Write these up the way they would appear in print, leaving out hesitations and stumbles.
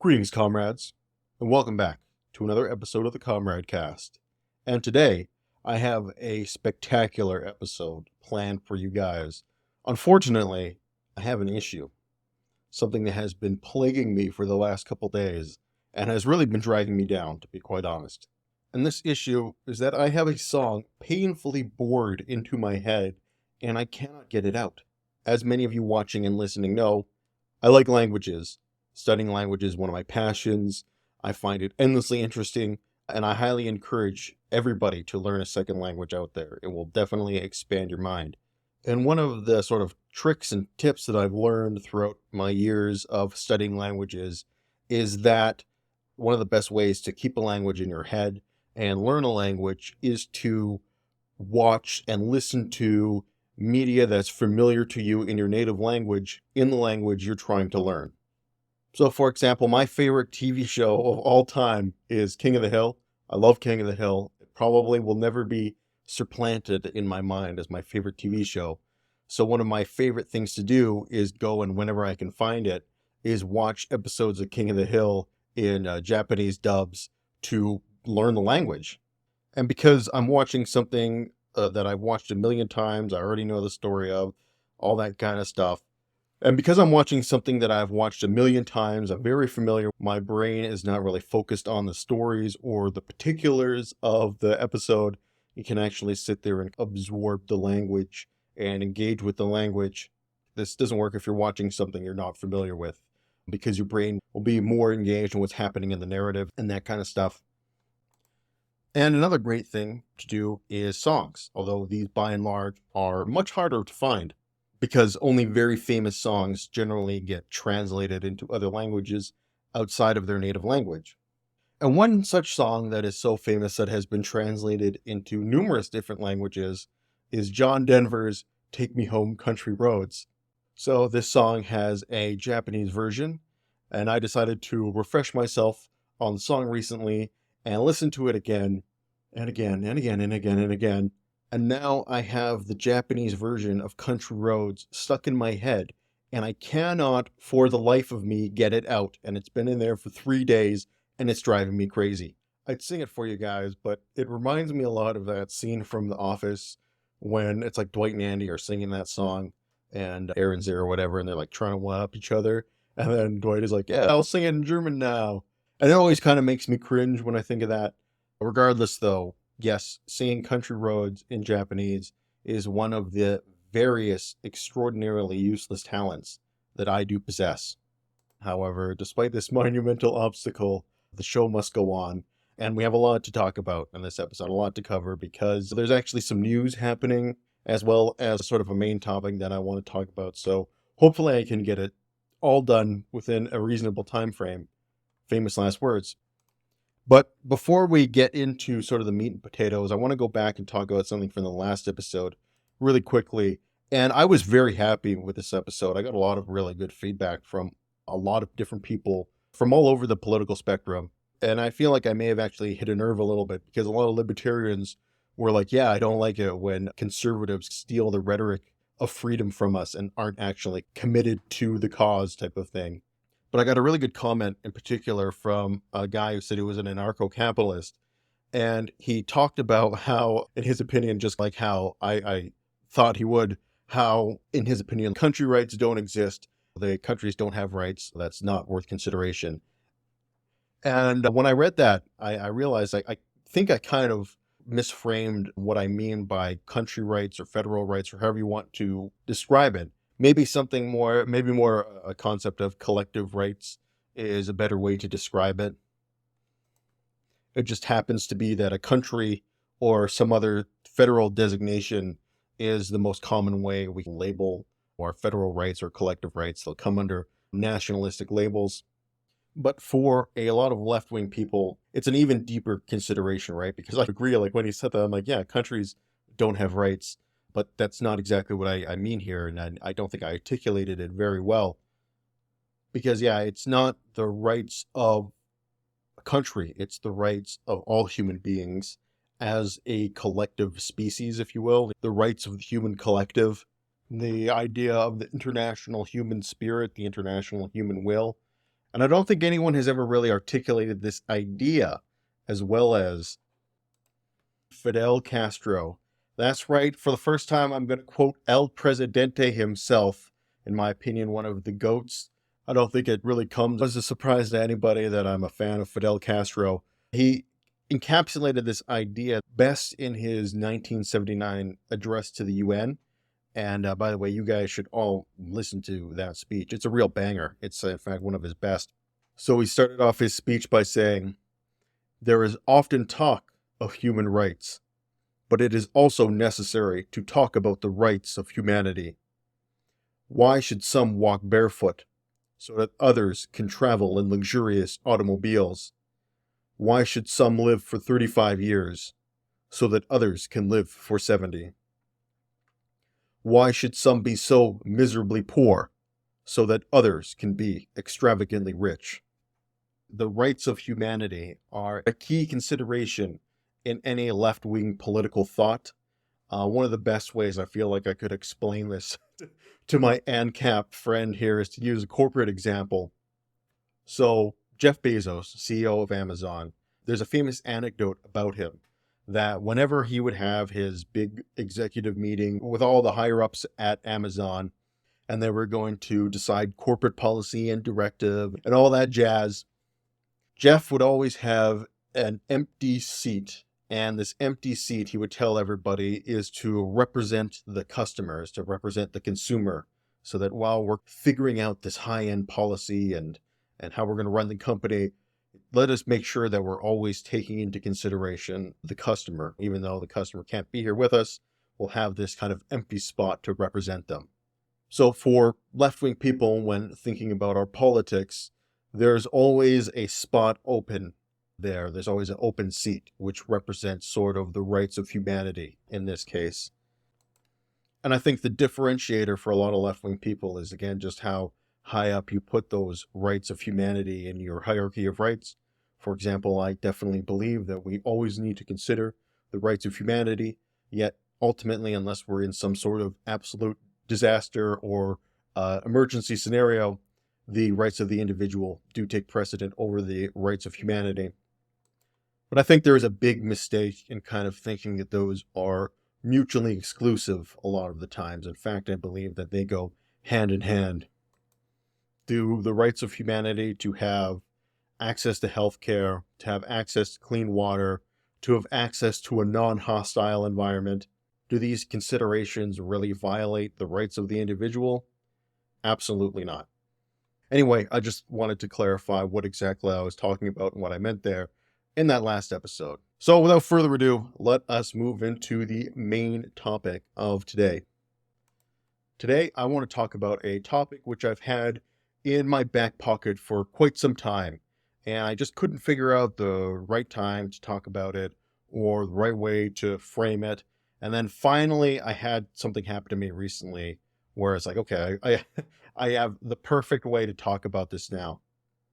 Greetings, comrades, and welcome back to another episode of the Comrade Cast. And today, I have a spectacular episode planned for you guys. Unfortunately, I have an issue, something that has been plaguing me for the last couple days, and has really been dragging me down, to be quite honest. And this issue is that I have a song painfully bored into my head, and I cannot get it out. As many of you watching and listening know, I like languages. Studying language is one of my passions. I find it endlessly interesting, and I highly encourage everybody to learn a second language out there. It will definitely expand your mind. And one of the sort of tricks and tips that I've learned throughout my years of studying languages is that one of the best ways to keep a language in your head and learn a language is to watch and listen to media that's familiar to you in your native language, in the language you're trying to learn. So, for example, my favorite TV show of all time is King of the Hill. I love King of the Hill. It probably will never be supplanted in my mind as my favorite TV show. So one of my favorite things to do is go, and whenever I can find it, is watch episodes of King of the Hill in Japanese dubs to learn the language. And because I'm watching something that I've watched a million times, I already know the story of, all that kind of stuff. And because I'm watching something that I've watched a million times, I'm very familiar. My brain is not really focused on the stories or the particulars of the episode. You can actually sit there and absorb the language and engage with the language. This doesn't work if you're watching something you're not familiar with, because your brain will be more engaged in what's happening in the narrative and that kind of stuff. And another great thing to do is songs, although these by and large are much harder to find, because only very famous songs generally get translated into other languages outside of their native language. And one such song that is so famous that has been translated into numerous different languages is John Denver's Take Me Home Country Roads. So this song has a Japanese version, and I decided to refresh myself on the song recently and listen to it again and again and again and again and again. And now I have the Japanese version of Country Roads stuck in my head, and I cannot, for the life of me, get it out. And it's been in there for 3 days, and it's driving me crazy. I'd sing it for you guys, but it reminds me a lot of that scene from The Office when it's like Dwight and Andy are singing that song, and Aaron's there or whatever, and they're like trying to one-up each other. And then Dwight is like, yeah, I'll sing it in German now. And it always kind of makes me cringe when I think of that. Regardless, though, yes, singing Country Roads in Japanese is one of the various extraordinarily useless talents that I do possess. However, despite this monumental obstacle, the show must go on, and we have a lot to talk about in this episode, a lot to cover, because there's actually some news happening, as well as sort of a main topic that I want to talk about. So hopefully I can get it all done within a reasonable time frame. Famous last words. But before we get into sort of the meat and potatoes, I want to go back and talk about something from the last episode really quickly. And I was very happy with this episode. I got a lot of really good feedback from a lot of different people from all over the political spectrum. And I feel like I may have actually hit a nerve a little bit, because a lot of libertarians were like, yeah, I don't like it when conservatives steal the rhetoric of freedom from us and aren't actually committed to the cause type of thing. But I got a really good comment in particular from a guy who said he was an anarcho-capitalist. And he talked about how, in his opinion, just like how I thought he would, how, in his opinion, country rights don't exist. The countries don't have rights. That's not worth consideration. And when I read that, I realized I think I kind of misframed what I mean by country rights or federal rights, or however you want to describe it. Maybe more a concept of collective rights is a better way to describe it. It just happens to be that a country or some other federal designation is the most common way we can label our federal rights or collective rights. They'll come under nationalistic labels. But for a lot of left-wing people, it's an even deeper consideration, right? Because I agree, like when he said that, I'm like, yeah, countries don't have rights. But that's not exactly what I mean here, and I don't think I articulated it very well. Because, yeah, it's not the rights of a country, it's the rights of all human beings as a collective species, if you will. The rights of the human collective, the idea of the international human spirit, the international human will, And I don't think anyone has ever really articulated this idea as well as Fidel Castro. That's right. For the first time, I'm going to quote El Presidente himself. In my opinion, one of the GOATs. I don't think it really comes as a surprise to anybody that I'm a fan of Fidel Castro. He encapsulated this idea best in his 1979 address to the UN. And by the way, you guys should all listen to that speech. It's a real banger. It's, in fact, one of his best. So he started off his speech by saying, "There is often talk of human rights, but it is also necessary to talk about the rights of humanity. Why should some walk barefoot so that others can travel in luxurious automobiles? Why should some live for 35 years so that others can live for 70? Why should some be so miserably poor so that others can be extravagantly rich?" The rights of humanity are a key consideration in any left-wing political thought. One of the best ways I feel like I could explain this to my ANCAP friend here is to use a corporate example. So Jeff Bezos, CEO of Amazon, there's a famous anecdote about him that whenever he would have his big executive meeting with all the higher ups at Amazon, and they were going to decide corporate policy and directive and all that jazz, Jeff would always have an empty seat. And this empty seat, he would tell everybody, is to represent the customers, to represent the consumer, so that while we're figuring out this high-end policy and how we're going to run the company, let us make sure that we're always taking into consideration the customer. Even though the customer can't be here with us, we'll have this kind of empty spot to represent them. So for left-wing people, when thinking about our politics, there's always a spot open there. There's always an open seat, which represents sort of the rights of humanity in this case. And I think the differentiator for a lot of left-wing people is, again, just how high up you put those rights of humanity in your hierarchy of rights. For example, I definitely believe that we always need to consider the rights of humanity, yet ultimately, unless we're in some sort of absolute disaster or emergency scenario, the rights of the individual do take precedent over the rights of humanity. But I think there is a big mistake in kind of thinking that those are mutually exclusive a lot of the times. In fact, I believe that they go hand in hand. Do the rights of humanity to have access to healthcare, to have access to clean water, to have access to a non-hostile environment, do these considerations really violate the rights of the individual? Absolutely not. Anyway, I just wanted to clarify what exactly I was talking about and what I meant there in that last episode. So without further ado, let us move into the main topic of today. Today, I want to talk about a topic which I've had in my back pocket for quite some time, and I just couldn't figure out the right time to talk about it or the right way to frame it. And then finally, I had something happen to me recently where it's like, okay, I have the perfect way to talk about this now.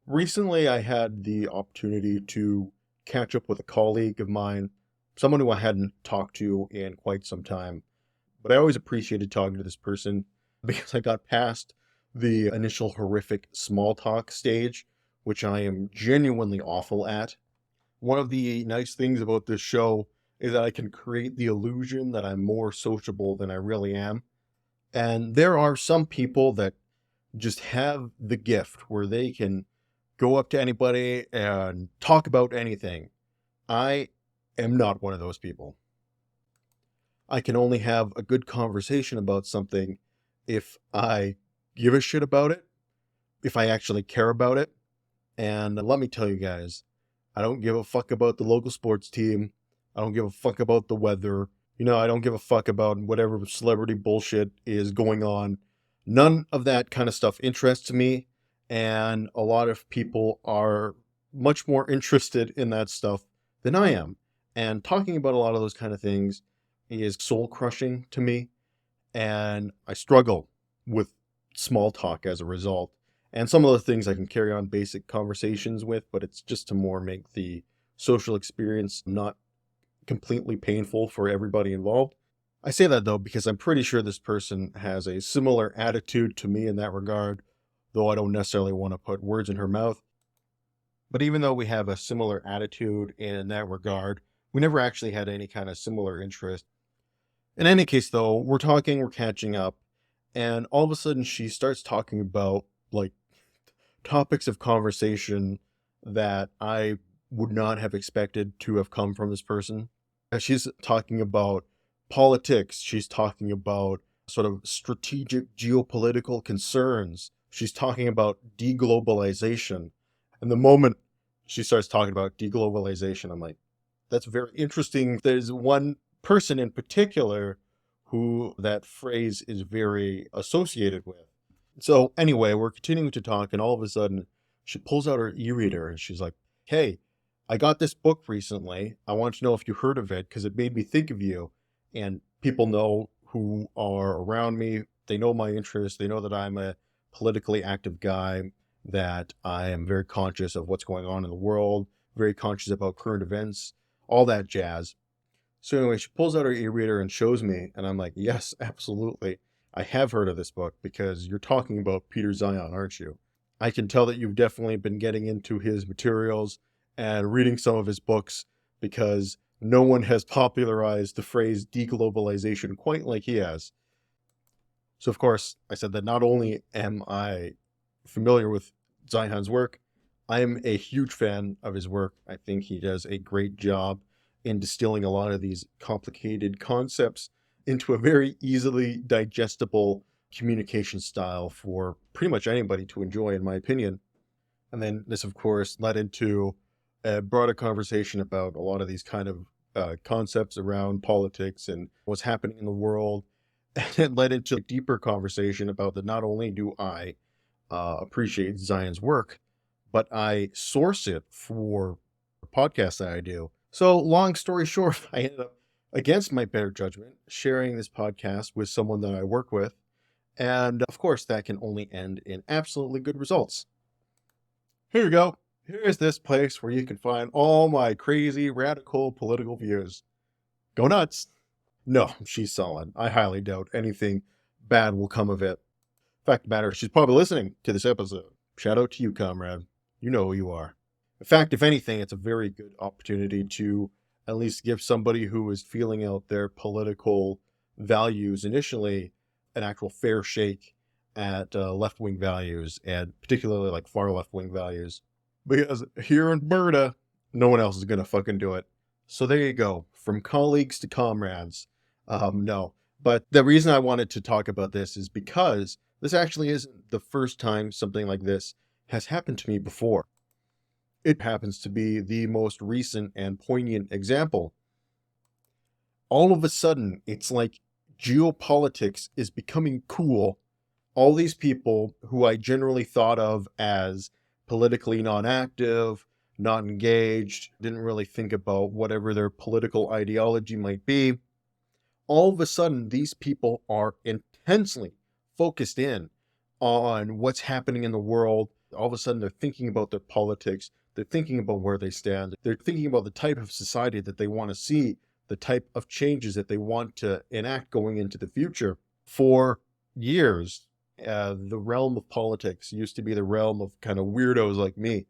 Recently, I had the opportunity to catch up with a colleague of mine, someone who I hadn't talked to in quite some time. But I always appreciated talking to this person because I got past the initial horrific small talk stage, which I am genuinely awful at. One of the nice things about this show is that I can create the illusion that I'm more sociable than I really am. And there are some people that just have the gift where they can go up to anybody and talk about anything. I am not one of those people. I can only have a good conversation about something if I give a shit about it, if I actually care about it. And let me tell you guys, I don't give a fuck about the local sports team. I don't give a fuck about the weather. I don't give a fuck about whatever celebrity bullshit is going on. None of that kind of stuff interests me. And a lot of people are much more interested in that stuff than I am. And talking about a lot of those kind of things is soul crushing to me. And I struggle with small talk as a result. And some of the things I can carry on basic conversations with, but it's just to more make the social experience not completely painful for everybody involved. I say that though, because I'm pretty sure this person has a similar attitude to me in that regard. though I don't necessarily want to put words in her mouth. But even though we have a similar attitude in that regard, we never actually had any kind of similar interest. In any case, though, we're catching up, and all of a sudden she starts talking about like topics of conversation that I would not have expected to have come from this person. She's talking about politics. She's talking about sort of strategic geopolitical concerns. She's talking about deglobalization. And the moment she starts talking about deglobalization, I'm like, that's very interesting. There's one person in particular who that phrase is very associated with. So anyway, we're continuing to talk, and all of a sudden she pulls out her e-reader and she's like, hey, I got this book recently. I want to know if you heard of it because it made me think of you. And people know who are around me. They know my interests. They know that I'm a politically active guy, that I am very conscious of what's going on in the world, very conscious about current events, all that jazz. So anyway, she pulls out her e-reader and shows me, and I'm like, yes, absolutely. I have heard of this book because you're talking about Peter Zion, aren't you? I can tell that you've definitely been getting into his materials and reading some of his books because no one has popularized the phrase deglobalization quite like he has. So of course, I said that not only am I familiar with Zion's work, I am a huge fan of his work. I think he does a great job in distilling a lot of these complicated concepts into a very easily digestible communication style for pretty much anybody to enjoy, in my opinion. And then this, of course, led into a broader conversation about a lot of these kind of concepts around politics and what's happening in the world. And it led into a deeper conversation about that not only do I appreciate Zion's work, but I source it for podcasts that I do. So long story short, I ended up, against my better judgment, sharing this podcast with someone that I work with. And of course, that can only end in absolutely good results. Here you go. Here's this place where you can find all my crazy, radical political views. Go nuts. No, she's solid. I highly doubt anything bad will come of it. Fact of the matter, she's probably listening to this episode. Shout out to you, Comrade. You know who you are. In fact, if anything, it's a very good opportunity to at least give somebody who is feeling out their political values initially an actual fair shake at left-wing values, and particularly like far left-wing values. Because here in Berta, no one else is going to fucking do it. So there you go. From colleagues to comrades. No. But the reason I wanted to talk about this is because this actually isn't the first time something like this has happened to me before. It happens to be the most recent and poignant example. All of a sudden, it's like geopolitics is becoming cool. All these people who I generally thought of as politically non-active, not engaged, didn't really think about whatever their political ideology might be. All of a sudden, these people are intensely focused in on what's happening in the world. All of a sudden, they're thinking about their politics. They're thinking about where they stand. They're thinking about the type of society that they want to see, the type of changes that they want to enact going into the future. For years, the realm of politics used to be the realm of kind of weirdos like me.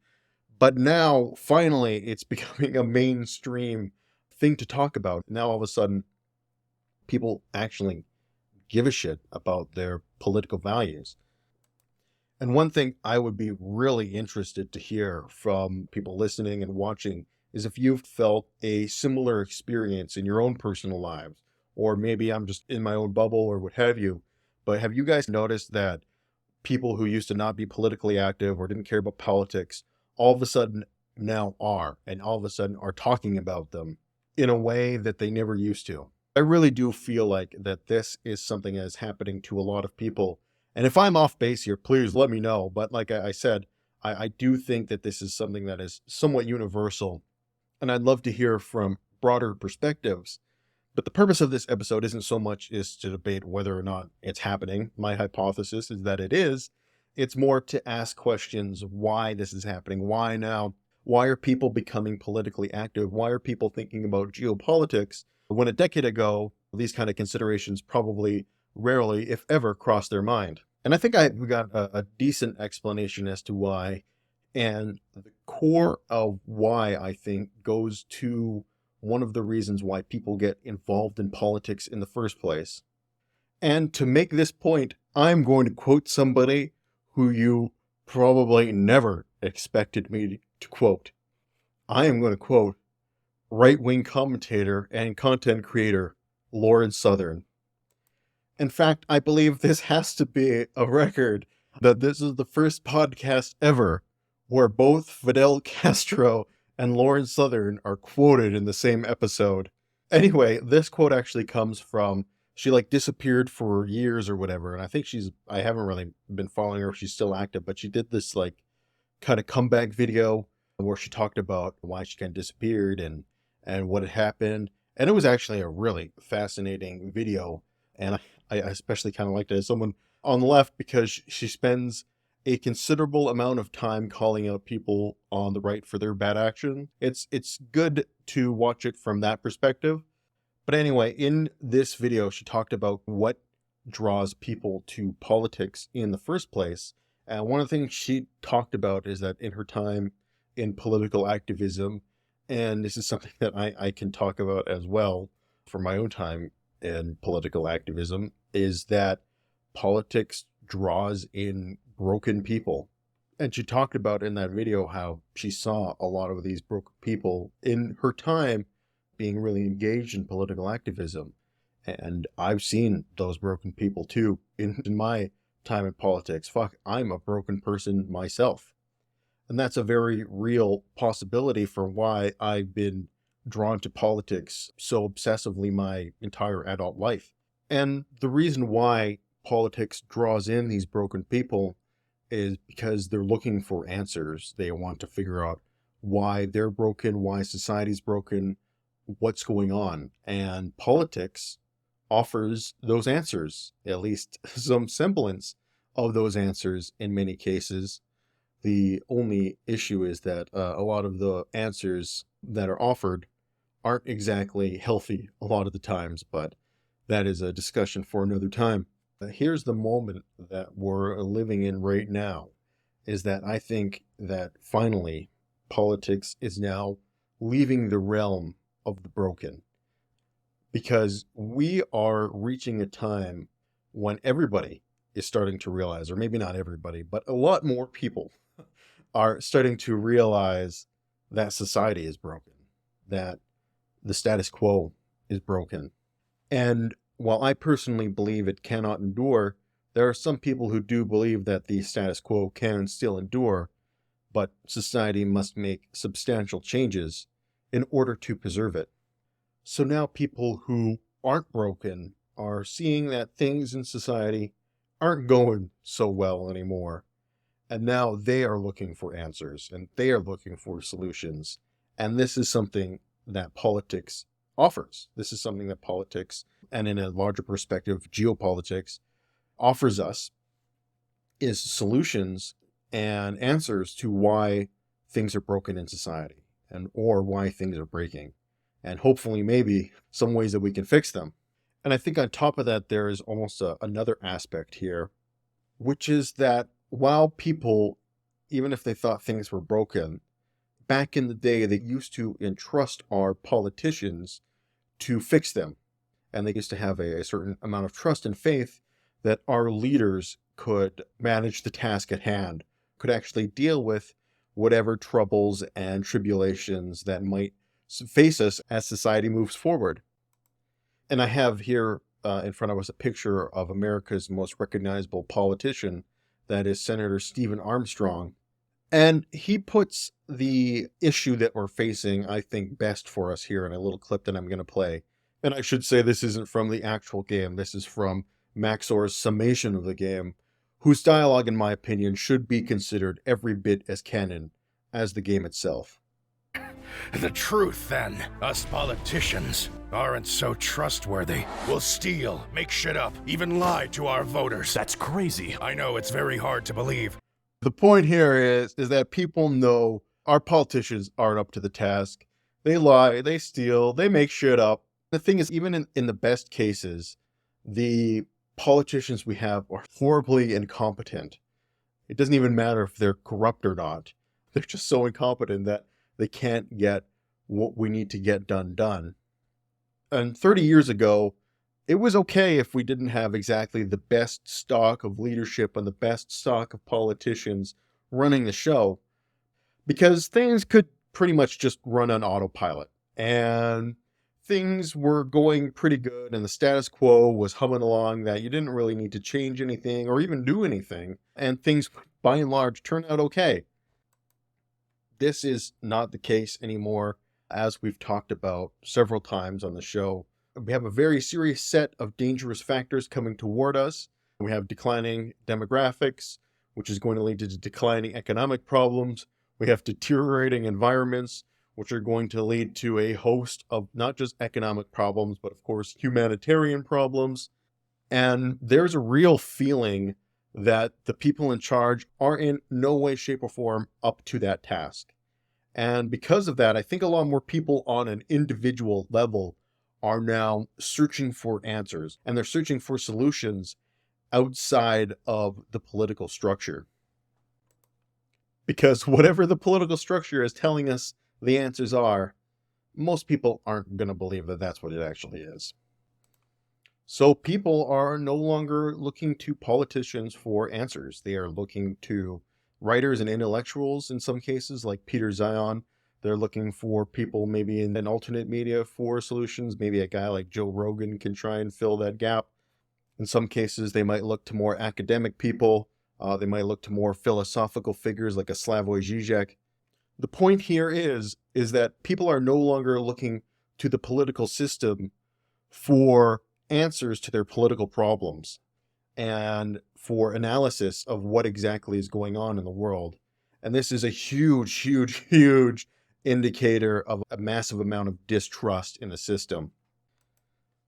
But now, finally, it's becoming a mainstream thing to talk about. Now, all of a sudden, people actually give a shit about their political values. And one thing I would be really interested to hear from people listening and watching is if you've felt a similar experience in your own personal lives, or maybe I'm just in my own bubble or what have you. But have you guys noticed that people who used to not be politically active or didn't care about politics, all of a sudden now are, and all of a sudden are talking about them in a way that they never used to? I really do feel like that this is something that is happening to a lot of people. And if I'm off base here, please let me know. But like I said, I do think that this is something that is somewhat universal. And I'd love to hear from broader perspectives. But the purpose of this episode isn't so much is to debate whether or not it's happening. My hypothesis is that it is. It's more to ask questions why this is happening. Why now? Why are people becoming politically active? Why are people thinking about geopolitics when a decade ago, these kind of considerations probably rarely, if ever, crossed their mind? And I think we got a decent explanation as to why. And the core of why, I think, goes to one of the reasons why people get involved in politics in the first place. And to make this point, I'm going to quote somebody who you probably never expected me to quote. I am going to quote right-wing commentator and content creator Lauren Southern. In fact, I believe this has to be a record that this is the first podcast ever where both Fidel Castro and Lauren Southern are quoted in the same episode. Anyway, this quote actually comes from, she disappeared for years or whatever, and I think I haven't really been following her if she's still active, but she did this kind of comeback video where she talked about why she kind of disappeared and what had happened. And it was actually a really fascinating video. And I especially kind of liked it as someone on the left because she spends a considerable amount of time calling out people on the right for their bad action. It's good to watch it from that perspective. But anyway, in this video, she talked about what draws people to politics in the first place. And one of the things she talked about is that in her time in political activism, and this is something that I can talk about as well for my own time in political activism, is that politics draws in broken people. And she talked about in that video how she saw a lot of these broken people in her time being really engaged in political activism. And I've seen those broken people too in my time in politics. Fuck, I'm a broken person myself. And that's a very real possibility for why I've been drawn to politics so obsessively my entire adult life. And the reason why politics draws in these broken people is because they're looking for answers. They want to figure out why they're broken, why society's broken, what's going on. And politics offers those answers, at least some semblance of those answers in many cases. The only issue is that a lot of the answers that are offered aren't exactly healthy a lot of the times, but that is a discussion for another time. Here's the moment that we're living in right now, is that I think that finally politics is now leaving the realm of the broken, because we are reaching a time when everybody is starting to realize, or maybe not everybody, but a lot more people are starting to realize that society is broken, that the status quo is broken. And while I personally believe it cannot endure, there are some people who do believe that the status quo can still endure, but society must make substantial changes in order to preserve it. So now people who aren't broken are seeing that things in society aren't going so well anymore. And now they are looking for answers and they are looking for solutions. And this is something that politics offers. This is something that politics, and in a larger perspective, geopolitics, offers us, is solutions and answers to why things are broken in society or why things are breaking. And hopefully maybe some ways that we can fix them. And I think on top of that, there is almost another aspect here, which is that while people, even if they thought things were broken, back in the day, they used to entrust our politicians to fix them. And they used to have a certain amount of trust and faith that our leaders could manage the task at hand, could actually deal with whatever troubles and tribulations that might face us as society moves forward. And I have here in front of us a picture of America's most recognizable politician, that is Senator Stephen Armstrong. And he puts the issue that we're facing, I think, best for us here in a little clip that I'm going to play. And I should say this isn't from the actual game. This is from Maxor's summation of the game, whose dialogue, in my opinion, should be considered every bit as canon as the game itself. The truth, then. Us politicians aren't so trustworthy. We'll steal, make shit up, even lie to our voters. That's crazy. I know it's very hard to believe. The point here is that people know our politicians aren't up to the task. They lie, they steal, they make shit up. The thing is, even in the best cases, the politicians we have are horribly incompetent. It doesn't even matter if they're corrupt or not. They're just so incompetent that they can't get what we need to get done. And 30 years ago, it was okay if we didn't have exactly the best stock of leadership and the best stock of politicians running the show, because things could pretty much just run on autopilot. And things were going pretty good, and the status quo was humming along, that you didn't really need to change anything or even do anything, and things by and large turned out okay. This is not the case anymore, as we've talked about several times on the show. We have a very serious set of dangerous factors coming toward us. We have declining demographics, which is going to lead to declining economic problems. We have deteriorating environments, which are going to lead to a host of not just economic problems, but of course, humanitarian problems. And there's a real feeling that the people in charge are in no way, shape, or form up to that task. And because of that, I think a lot more people on an individual level are now searching for answers, and they're searching for solutions outside of the political structure. Because whatever the political structure is telling us the answers are, most people aren't going to believe that that's what it actually is. So people are no longer looking to politicians for answers. They are looking to writers and intellectuals in some cases, like Peter Zion. They're looking for people maybe in an alternate media for solutions. Maybe a guy like Joe Rogan can try and fill that gap. In some cases, they might look to more academic people. They might look to more philosophical figures like a Slavoj Žižek. The point here is that people are no longer looking to the political system for answers to their political problems and for analysis of what exactly is going on in the world. And this is a huge indicator of a massive amount of distrust in the system.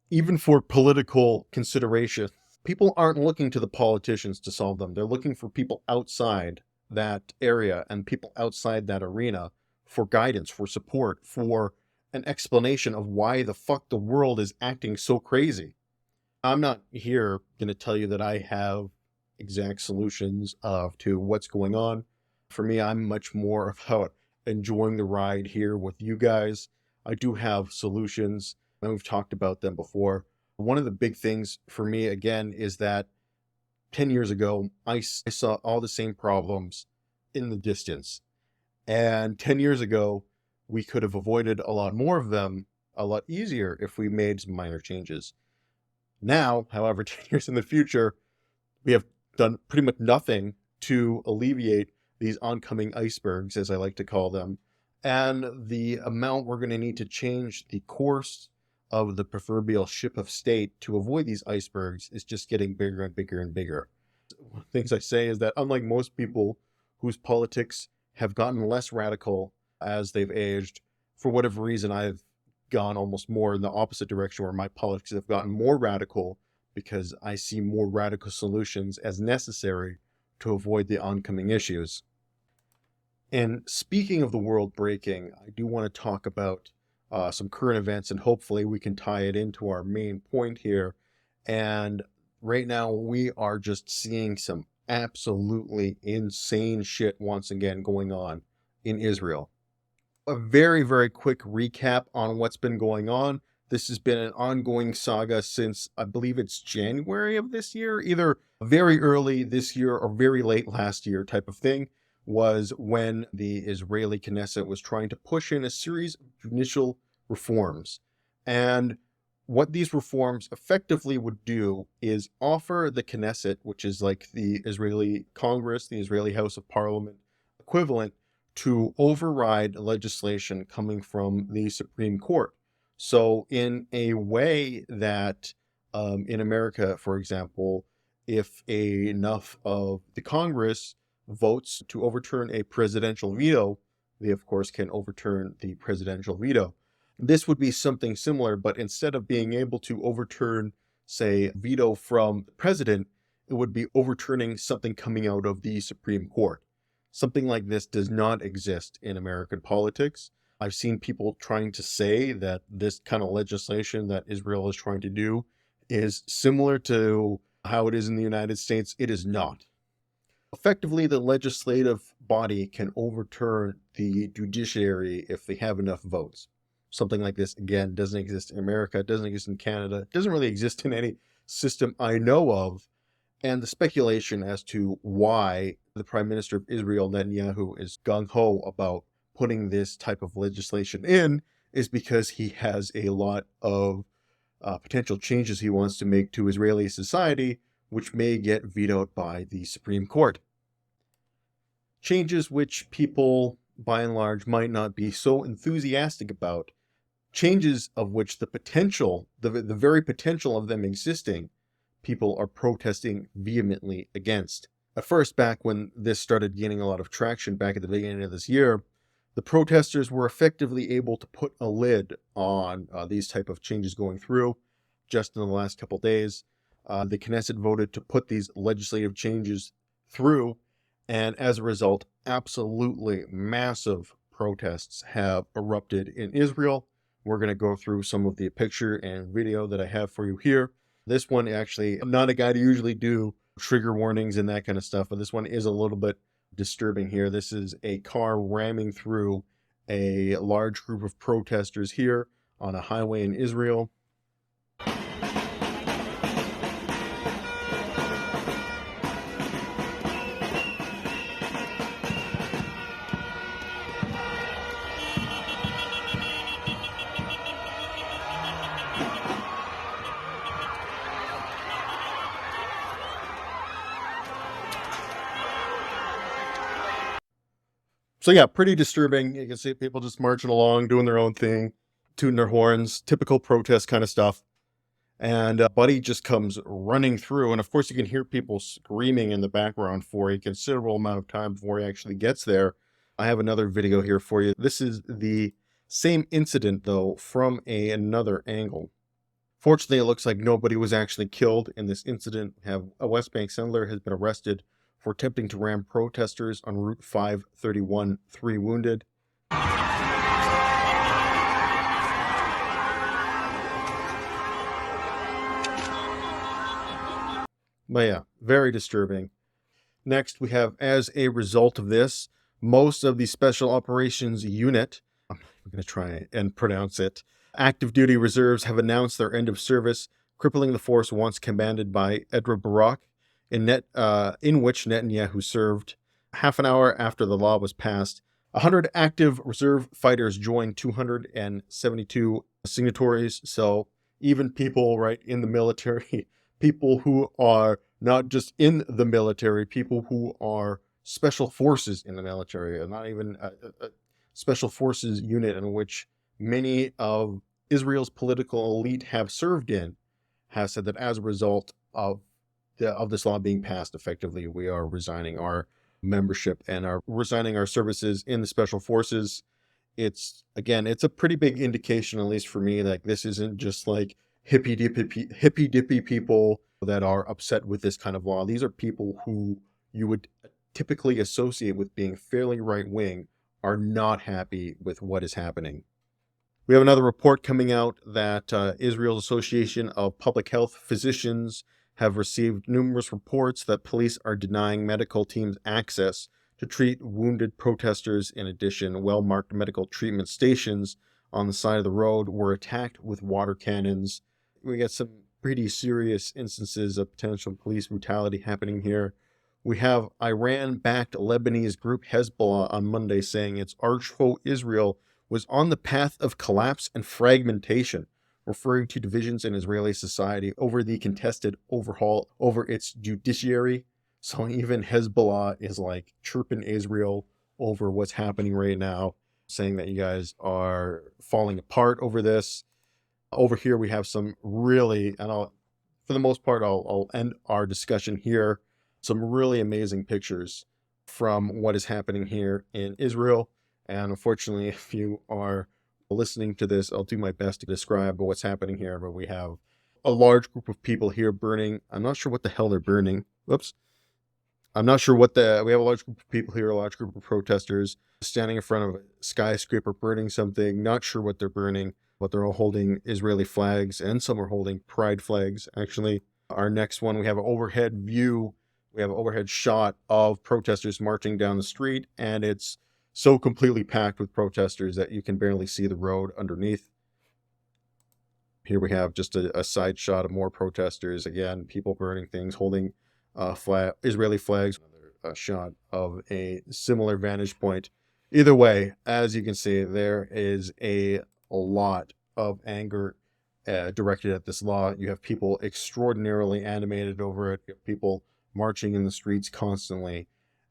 Even for political consideration, people aren't looking to the politicians to solve them. They're looking for people outside that area and people outside that arena for guidance, for support, for an explanation of why the fuck the world is acting so crazy. I'm not here going to tell you that I have exact solutions to what's going on. For me, I'm much more about enjoying the ride here with you guys. I do have solutions, and we've talked about them before. One of the big things for me, again, is that 10 years ago, I saw all the same problems in the distance. And 10 years ago, we could have avoided a lot more of them a lot easier if we made some minor changes. Now, however, 10 years in the future, we have done pretty much nothing to alleviate these oncoming icebergs, as I like to call them. And the amount we're going to need to change the course of the proverbial ship of state to avoid these icebergs is just getting bigger and bigger and bigger. One of the things I say is that unlike most people whose politics have gotten less radical as they've aged, for whatever reason, I've gone almost more in the opposite direction, where my politics have gotten more radical because I see more radical solutions as necessary to avoid the oncoming issues. And speaking of the world breaking, I do want to talk about some current events, and hopefully we can tie it into our main point here. And right now we are just seeing some absolutely insane shit once again going on in Israel. A very quick recap on what's been going on. This has been an ongoing saga since, I believe it's January of this year, either very early this year or very late last year type of thing, was when the Israeli Knesset was trying to push in a series of judicial reforms. And what these reforms effectively would do is offer the Knesset, which is like the Israeli Congress, the Israeli House of Parliament equivalent, to override legislation coming from the Supreme Court. So in a way that in America, for example, if enough of the Congress votes to overturn a presidential veto, they of course can overturn the presidential veto. This would be something similar, but instead of being able to overturn, say, veto from the president, it would be overturning something coming out of the Supreme Court. Something like this does not exist in American politics. I've seen people trying to say that this kind of legislation that Israel is trying to do is similar to how it is in the United States. It is not. Effectively, the legislative body can overturn the judiciary if they have enough votes. Something like this, again, doesn't exist in America, doesn't exist in Canada, doesn't really exist in any system I know of. And the speculation as to why the Prime Minister of Israel, Netanyahu, is gung-ho about putting this type of legislation in is because he has a lot of potential changes he wants to make to Israeli society, which may get vetoed by the Supreme Court. Changes which people, by and large, might not be so enthusiastic about. Changes of which the potential, the very potential of them existing, people are protesting vehemently against. At first, back when this started gaining a lot of traction back at the beginning of this year, the protesters were effectively able to put a lid on these type of changes going through. Just in the last couple days, the Knesset voted to put these legislative changes through, and as a result, absolutely massive protests have erupted in Israel. We're going to go through some of the picture and video that I have for you here. This one actually, I'm not a guy to usually do trigger warnings and that kind of stuff, but this one is a little bit disturbing here. This is a car ramming through a large group of protesters here on a highway in Israel. So yeah, pretty disturbing. You can see people just marching along, doing their own thing, tooting their horns, typical protest kind of stuff. And Buddy just comes running through. And of course, you can hear people screaming in the background for a considerable amount of time before he actually gets there. I have another video here for you. This is the same incident, though, from another angle. Fortunately, it looks like nobody was actually killed in this incident. A West Bank settler has been arrested for attempting to ram protesters on Route 531, 3 wounded. But yeah, very disturbing. Next, we have, as a result of this, most of the Special Operations Unit, I'm going to try and pronounce it, active duty reserves have announced their end of service, crippling the force once commanded by Edra Barak, in which Netanyahu served. Half an hour after the law was passed, 100 active reserve fighters joined 272 signatories. So even people right in the military, people who are not just in the military, people who are special forces in the military, not even a special forces unit in which many of Israel's political elite have served in, have said that as a result of this law being passed, effectively, we are resigning our membership and are resigning our services in the special forces. It's a pretty big indication, at least for me, that this isn't just like hippy dippy people that are upset with this kind of law. These are people who you would typically associate with being fairly right wing, are not happy with what is happening. We have another report coming out that Israel's Association of Public Health Physicians have received numerous reports that police are denying medical teams access to treat wounded protesters. In addition, well-marked medical treatment stations on the side of the road were attacked with water cannons. We got some pretty serious instances of potential police brutality happening here. We have Iran-backed Lebanese group Hezbollah on Monday saying its arch-foe Israel was on the path of collapse and fragmentation, referring to divisions in Israeli society over the contested overhaul over its judiciary. So even Hezbollah is like chirping Israel over what's happening right now, saying that you guys are falling apart over this. Over here, we have some really, and for the most part, I'll end our discussion here. Some really amazing pictures from what is happening here in Israel. And unfortunately, if you are listening to this, I'll do my best to describe what's happening here. But we have a large group of people here burning. I'm not sure what the hell they're burning. Whoops. I'm not sure we have a large group of people here, a large group of protesters standing in front of a skyscraper burning something. Not sure what they're burning, but they're all holding Israeli flags, and some are holding pride flags, actually. Our next one, we have an overhead view. We have an overhead shot of protesters marching down the street, and it's so completely packed with protesters that you can barely see the road underneath. Here we have just a side shot of more protesters. Again, people burning things, holding Israeli flags. Another shot of a similar vantage point. Either way, as you can see, there is a lot of anger directed at this law. You have people extraordinarily animated over it. You have people marching in the streets constantly.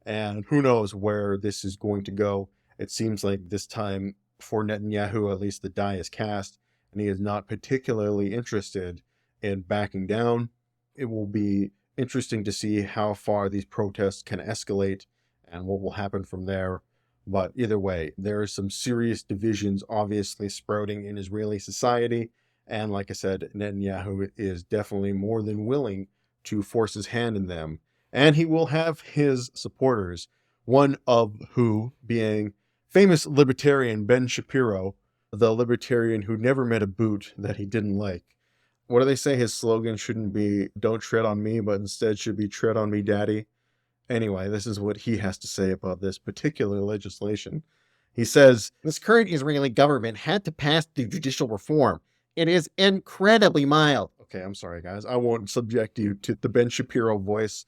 And who knows where this is going to go. It seems like this time for Netanyahu, at least the die is cast, and he is not particularly interested in backing down. It will be interesting to see how far these protests can escalate and what will happen from there. But either way, there are some serious divisions obviously sprouting in Israeli society. And like I said, Netanyahu is definitely more than willing to force his hand in them. And he will have his supporters, one of who being famous libertarian Ben Shapiro, the libertarian who never met a boot that he didn't like. What do they say? His slogan shouldn't be, "Don't tread on me," but instead should be, "Tread on me, daddy." Anyway, this is what he has to say about this particular legislation. He says, "This current Israeli government had to pass the judicial reform. It is incredibly mild." Okay, I'm sorry, guys. I won't subject you to the Ben Shapiro voice.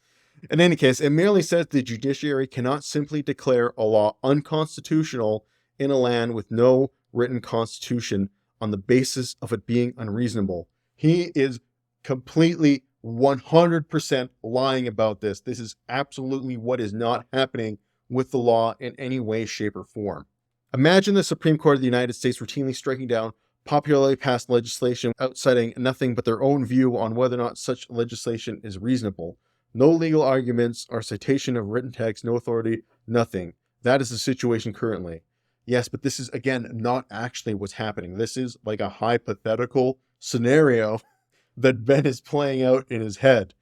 In any case, it merely says the judiciary cannot simply declare a law unconstitutional in a land with no written constitution on the basis of it being unreasonable. He is completely 100% lying about this. This is absolutely what is not happening with the law in any way, shape, or form. Imagine the Supreme Court of the United States routinely striking down popularly passed legislation without citing nothing but their own view on whether or not such legislation is reasonable. No legal arguments or citation of written text, no authority, nothing. That is the situation currently. Yes, but this is, again, not actually what's happening. This is like a hypothetical scenario that Ben is playing out in his head.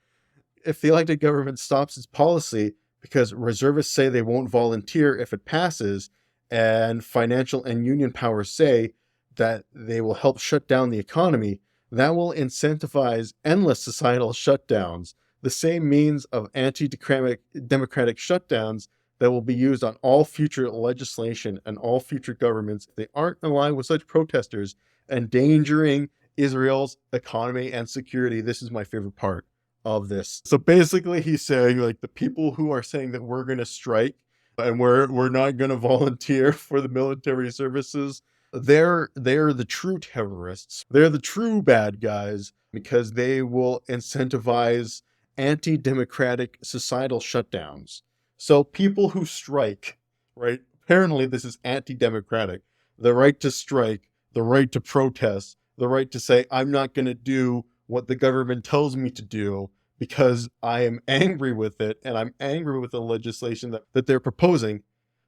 If the elected government stops its policy because reservists say they won't volunteer if it passes, and financial and union powers say that they will help shut down the economy, that will incentivize endless societal shutdowns, the same means of anti-democratic shutdowns that will be used on all future legislation and all future governments if they aren't in line with such protesters, endangering Israel's economy and security. This is my favorite part of this. So basically he's saying, like, the people who are saying that we're going to strike and we're not going to volunteer for the military services, they're the true terrorists. They're the true bad guys because they will incentivize anti-democratic societal shutdowns. So people who strike, right? Apparently this is anti-democratic. The right to strike, the right to protest, the right to say, I'm not going to do what the government tells me to do because I am angry with it and I'm angry with the legislation that they're proposing.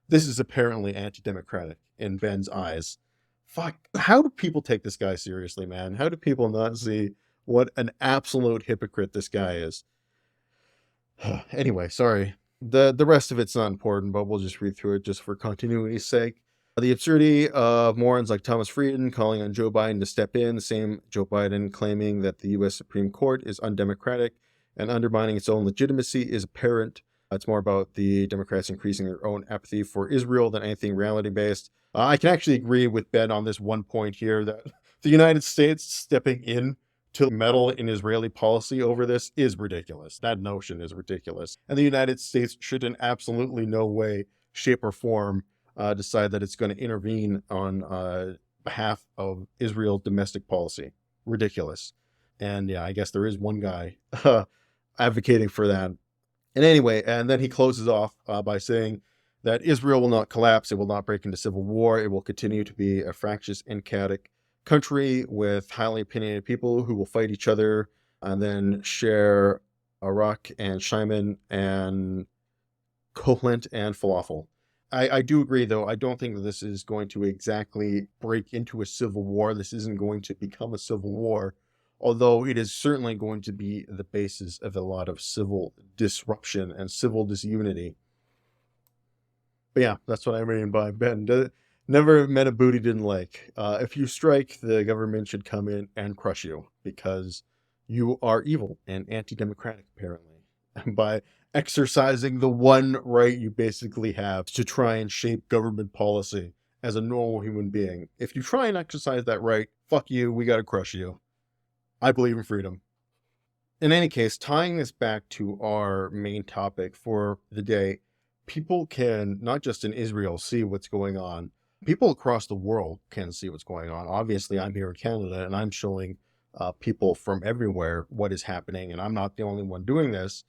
This is apparently anti-democratic in Ben's eyes. Fuck, how do people take this guy seriously, man? How do people not see what an absolute hypocrite this guy is? Anyway, sorry. The rest of it's not important, but we'll just read through it just for continuity's sake. The absurdity of morons like Thomas Frieden calling on Joe Biden to step in, the same Joe Biden claiming that the U.S. Supreme Court is undemocratic and undermining its own legitimacy is apparent. It's more about the Democrats increasing their own apathy for Israel than anything reality-based. I can actually agree with Ben on this one point here that the United States stepping in to meddle in Israeli policy over this is ridiculous. That notion is ridiculous. And the United States should in absolutely no way, shape, or form decide that it's going to intervene on behalf of Israel's domestic policy. Ridiculous. And yeah, I guess there is one guy advocating for that. And anyway, and then he closes off by saying that Israel will not collapse. It will not break into civil war. It will continue to be a fractious and chaotic country with highly opinionated people who will fight each other and then share Arak and Shimon and Kohlent and falafel. I do agree, though. I don't think that this is going to exactly break into a civil war. This isn't going to become a civil war, although it is certainly going to be the basis of a lot of civil disruption and civil disunity. But yeah, that's what I mean by Ben. Never met a boot he didn't like. If you strike, the government should come in and crush you because you are evil and anti-democratic, apparently. By exercising the one right you basically have to try and shape government policy as a normal human being. If you try and exercise that right, fuck you, we gotta crush you. I believe in freedom. In any case, tying this back to our main topic for the day, people can, not just in Israel, see what's going on. People across the world can see what's going on. Obviously, I'm here in Canada, and I'm showing people from everywhere what is happening, and I'm not the only one doing this.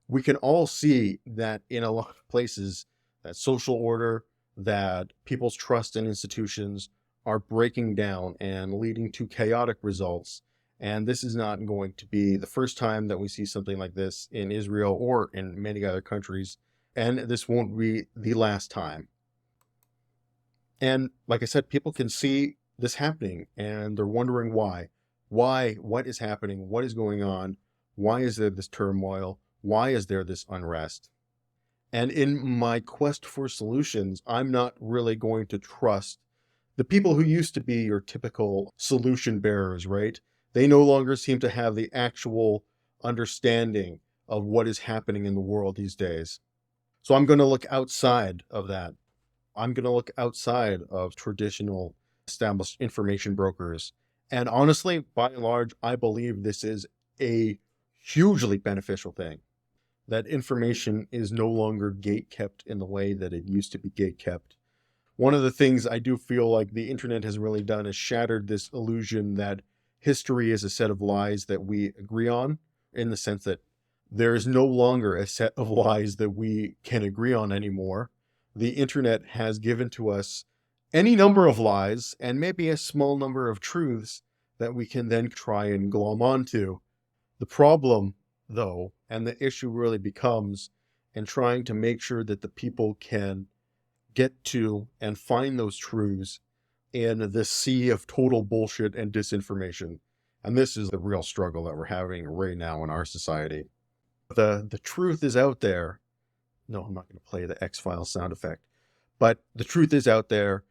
We can all see that in a lot of places, that social order, that people's trust in institutions are breaking down and leading to chaotic results. And this is not going to be the first time that we see something like this in Israel or in many other countries. And this won't be the last time. And like I said, people can see this happening and they're wondering why. Why? What is happening? What is going on? Why is there this turmoil? Why is there this unrest? And in my quest for solutions, I'm not really going to trust the people who used to be your typical solution bearers, right? They no longer seem to have the actual understanding of what is happening in the world these days. So I'm going to look outside of that. I'm going to look outside of traditional established information brokers. And honestly, by and large, I believe this is a hugely beneficial thing. That information is no longer gatekept in the way that it used to be gatekept. One of the things I do feel like the internet has really done is shattered this illusion that history is a set of lies that we agree on, in the sense that there is no longer a set of lies that we can agree on anymore. The internet has given to us any number of lies and maybe a small number of truths that we can then try and glom onto. The problem, though, and the issue really becomes in trying to make sure that the people can get to and find those truths in this sea of total bullshit and disinformation. And this is the real struggle that we're having right now in our society. The truth is out there. No, I'm not going to play the X-Files sound effect. But the truth is out there,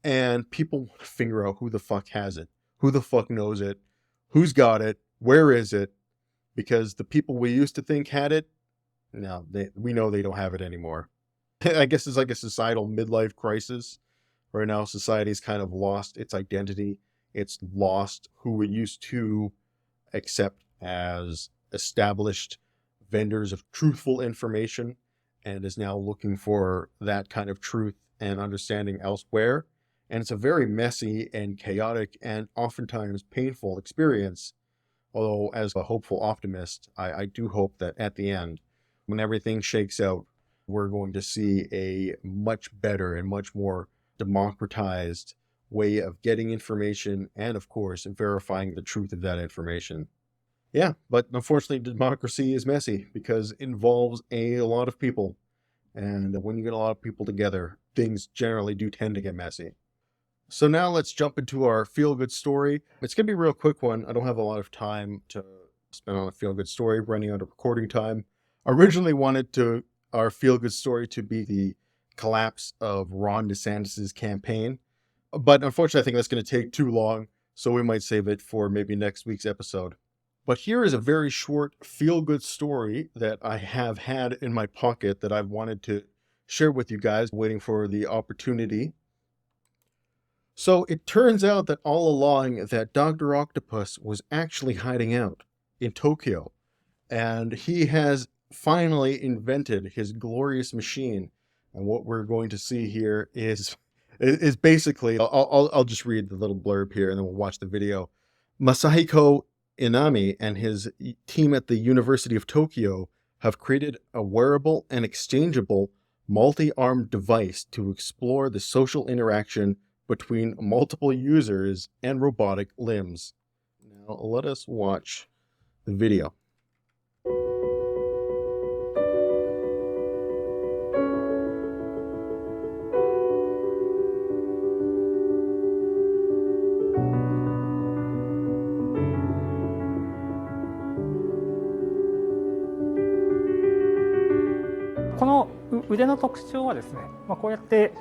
and people want to figure out who the fuck has it, who the fuck knows it, who's got it, where is it, because the people we used to think had it, no, we know they don't have it anymore. I guess it's like a societal midlife crisis. Right now, society's kind of lost its identity. It's lost who it used to accept as established vendors of truthful information, and is now looking for that kind of truth and understanding elsewhere. And it's a very messy and chaotic and oftentimes painful experience. Although, as a hopeful optimist, I do hope that at the end, when everything shakes out, we're going to see a much better and much more democratized way of getting information and, of course, verifying the truth of that information. Yeah, but unfortunately, democracy is messy because it involves a lot of people. And when you get a lot of people together, things generally do tend to get messy. So now let's jump into our feel-good story. It's going to be a real quick one. I don't have a lot of time to spend on a feel-good story, running out of recording time. I originally wanted our feel-good story to be the collapse of Ron DeSantis' campaign. But unfortunately, I think that's going to take too long, so we might save it for maybe next week's episode. But here is a very short feel-good story that I have had in my pocket that I've wanted to share with you guys, waiting for the opportunity. So it turns out that all along that Dr. Octopus was actually hiding out in Tokyo, and he has finally invented his glorious machine. And what we're going to see here is basically, I'll just read the little blurb here and then we'll watch the video. Masahiko Inami and his team at the University of Tokyo have created a wearable and exchangeable multi-armed device to explore the social interaction between multiple users and robotic limbs. Now let us watch the video. この腕の特徴はですね、こうやって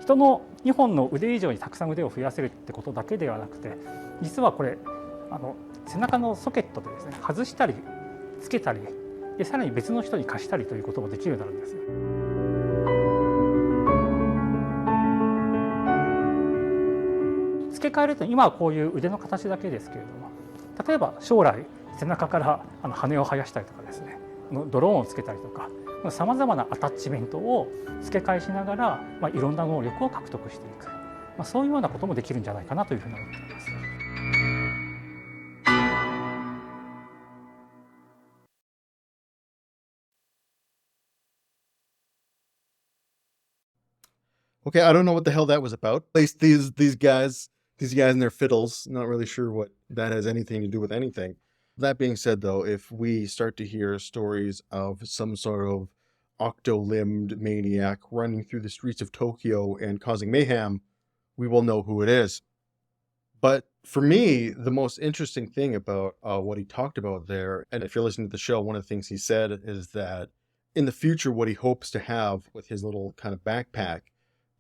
人の2本の腕以上にたくさん腕を増やせるってことだけではなくて、実はこれ背中のソケットでですね、外したりつけたりで、さらに別の人に貸したりということもできるようになるんですよ。付け替えると、今はこういう腕の形だけですけれども、例えば将来背中から羽を生やしたりとかですね、ドローンをつけたりとか、さまざまなアタッチメントを付け替えしながら、いろんな能力を獲得していく、そういうようなこともできるんじゃないかなというふうに思っています。Okay, I don't know what the hell that was about. At least these guys and their fiddles. Not really sure what that has anything to do with anything. That being said, though, if we start to hear stories of some sort of octo-limbed maniac running through the streets of Tokyo and causing mayhem, we will know who it is. But for me, the most interesting thing about what he talked about there, and if you're listening to the show, one of the things he said is that in the future, what he hopes to have with his little kind of backpack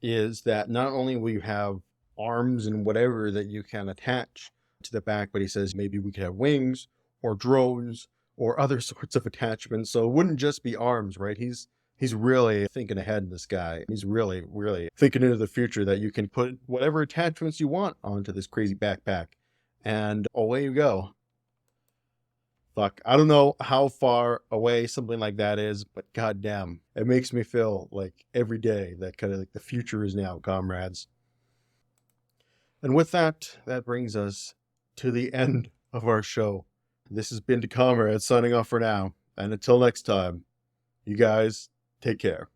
is that not only will you have arms and whatever that you can attach to the back, but he says maybe we could have wings or drones or other sorts of attachments. So it wouldn't just be arms, right? He's really thinking ahead, this guy. He's really, really thinking into the future that you can put whatever attachments you want onto this crazy backpack. And away you go. Fuck, I don't know how far away something like that is, but goddamn, it makes me feel like every day that kind of like the future is now, comrades. And with that, that brings us to the end of our show. This has been the Comrade signing off for now. And until next time, you guys take care.